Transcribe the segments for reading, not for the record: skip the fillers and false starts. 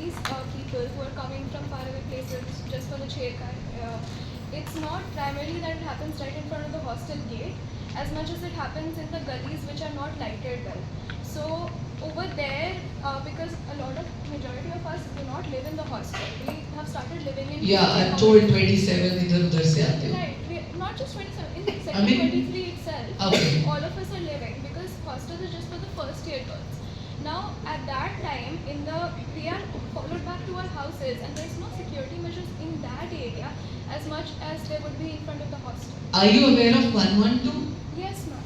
these people who are coming from faraway places just for the chair, it's not primarily that it happens right in front of the hostel gate, as much as it happens in the gullies which are not lighted well. So over there, because a lot of majority of us do not live in the hostel, we have started living in. Yeah, I'm told 27 इधर उधर से आते हो. Right, not just 27, in sector 23 itself, okay. all of us are living, because hostels are just for the first year girls. Now, at that time, we are followed back to our houses, and there's no security measures in that area as much as there would be in front of the hostel. Are you aware of 112? Yes, ma'am.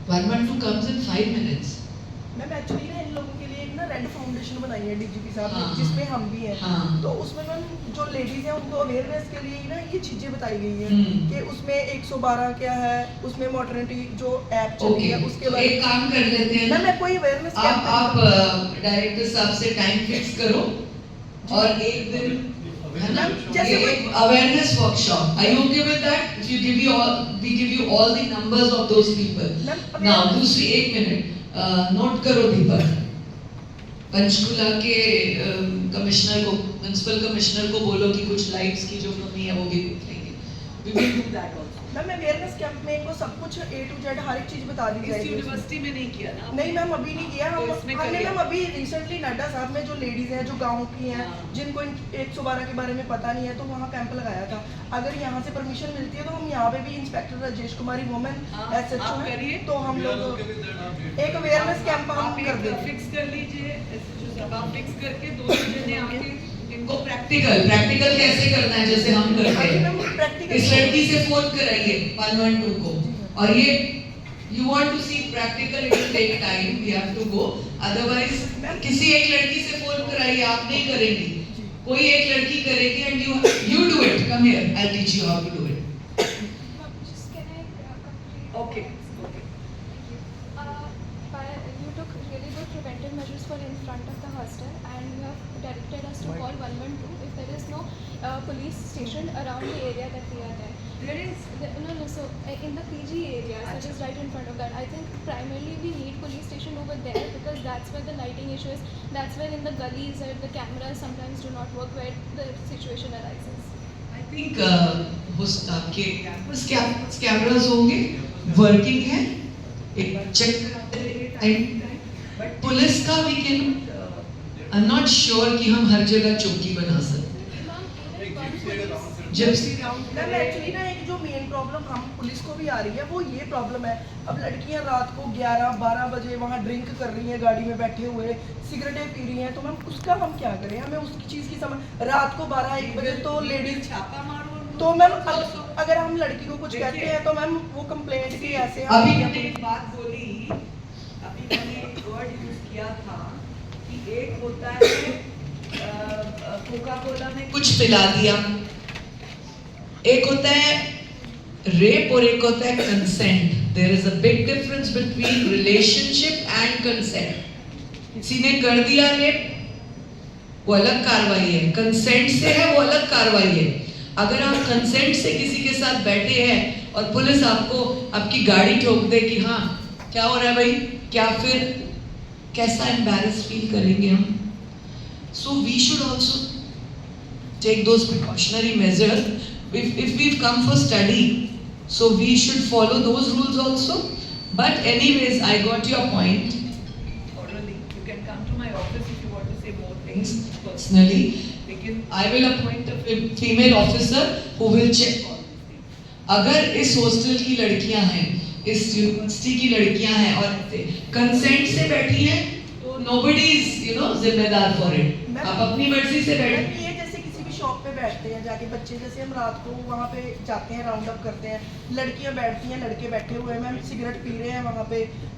112 comes in 5 minutes. Ma'am actually ना इन लोगों के लिए एक ना red foundation बनाई है DGP साहब ने, हाँ, जिसमें हम भी हैं. हाँ, तो उसमें मैम जो लेडीज हैं उनको अवेयरनेस के लिए ना ये चीजें बताई गई हैं कि उसमें 112 क्या है, उसमें मॉडर्निटी जो ऐप चली है उसके बारे एक काम कर लेते हैं ना, मैं कोई अवेयरनेस आप डायरेक्टर साहब से टाइम फिक्स करो और एक दिन है ना जैसे एक awareness workshop. Are you okay with that? If you we give you all the numbers of those people. Now दूसरी एक मिनट नोट करो दीपक. पंचकुला के कमिश्नर को, म्युनिसिपल कमिश्नर को बोलो कि कुछ लाइट्स की जो कमी है वो भी देख लेंगे. We will do that also. Ma'am awareness camp में इनको सब कुछ A to Z हर एक चीज बता दी जाएगी. इस यूनिवर्सिटी में नहीं किया ना? नहीं मैम अभी नहीं किया. हमने मैम अभी रिसेंटली नड्डा साहब में जो लेडीज हैं जो गांव की हैं जिनको 112 के बारे में पता नहीं है तो वहाँ कैंप लगाया था. अगर यहाँ से परमिशन मिलती है तो हम यहाँ पे भी इंस्पेक्टर राजेश कुमारी वुमेन SHO है तो हम लोग एक अवेयरनेस कैंप हम कर देंगे. फिक्स कर लीजिए, आप फिक्स करके 2 जने आके इनको प्रैक्टिकल कैसे करना है जैसे हम करते हैं. इस लड़की से फोन कराइए 112 को और ये you want to see practical, it will take time, we have to go. Otherwise किसी एक लड़की से फोन कराइए, आप नहीं करेंगी, कोई एक लड़की करेगी and you do it. Come here, I'll teach you how to do it. Just can I complete? Okay. You took really good preventive measures for in front of the hostel, and you have directed us to call 112 if there is no police station around the area that we are there. There is. No. So in the PG area, which is right in front of that, I think primarily we need police station over there because that's where the lighting issue is. That's where in the gullies or the cameras sometimes do not work where the situation arises. I think आपके cameras होंगे, working है, एक check कराते रहेंगे time. But police का we can, I'm not sure कि हम हर जगह चौकी बना सकते. मैम एक्चुअली ना एक जो मेन प्रॉब्लम हम पुलिस को भी आ रही है वो ये प्रॉब्लम है. अब लड़कियां रात को 11-12 बजे वहाँ ड्रिंक कर रही हैं गाड़ी में बैठे हुए, सिगरेटें पी रही हैं. तो मैम उसका हम क्या करें? हमें उस चीज़ की समझ. रात को 12-1 बजे तो लेडीज छापा मारो. तो मैम अगर हम लड़की को कुछ कहते हैं तो मैम वो कंप्लेंट की ऐसे अभी मैंने एक बात बोली, अभी मैंने एक वर्ड यूज किया था कि एक होता है कोका कोला में कुछ पिला दिया, एक होता है रेप और एक होता है consent. There is a big difference between relationship and consent. किसी ने कर दिया रेप वो अलग कार्रवाई है, कंसेंट से है वो अलग कार्रवाई है. अगर आप कंसेंट से किसी के साथ बैठे हैं और पुलिस आपको आपकी गाड़ी ठोक दे कि हाँ क्या हो रहा है भाई, क्या फिर कैसा एम्बैरेस फील करेंगे हम. So we should also take those precautionary measures. If we've come for study, so we should follow those rules also. But anyways, I got your point. Orally, you can come to my office if you want to say more things. Personally, लेकिन I will appoint a female officer who will check all these things. अगर इस hostel की लड़कियां हैं, इस university की लड़कियां हैं और कंसेंट से बैठी हैं, तो nobody is जिम्मेदार for it. आप अपनी मर्जी से बैठ. शॉप पे बैठते हैं जाके बच्चे, जैसे हम रात को वहाँ पे जाते हैं, राउंड अप करते हैं, लड़कियाँ बैठती हैं, लड़के बैठे हुए हैं मैम, सिगरेट पी रहे हैं वहाँ पे,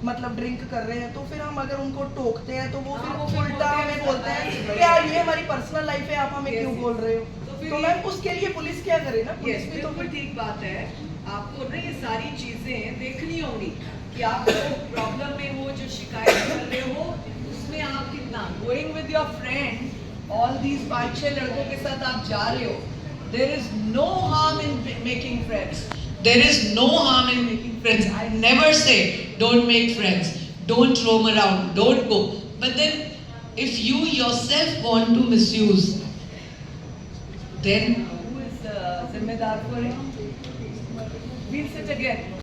मतलब ड्रिंक कर रहे हैं. तो फिर हम अगर उनको टोकते हैं तो वो फिर उल्टा हमें बोलते हैं कि यार ये हमारी पर्सनल लाइफ है, आप हमें क्यों बोल रहे हो. तो मैम उसके लिए पुलिस क्या करे ना, पुलिस भी तो बिल्कुल ठीक बात है. आपको ना ये सारी चीजें देखनी होंगी कि आप प्रॉब्लम में हो, जो शिकायत कर रहे हो उसमें आप कितना going with your friend, all these 5-6 लड़कों के साथ आप जा रहे हो. There is no harm in making friends. There is no harm in making friends. I never say don't make friends, don't roam around, don't go. But then if you yourself want to misuse, then Who is zimmedar for it? We'll sit again.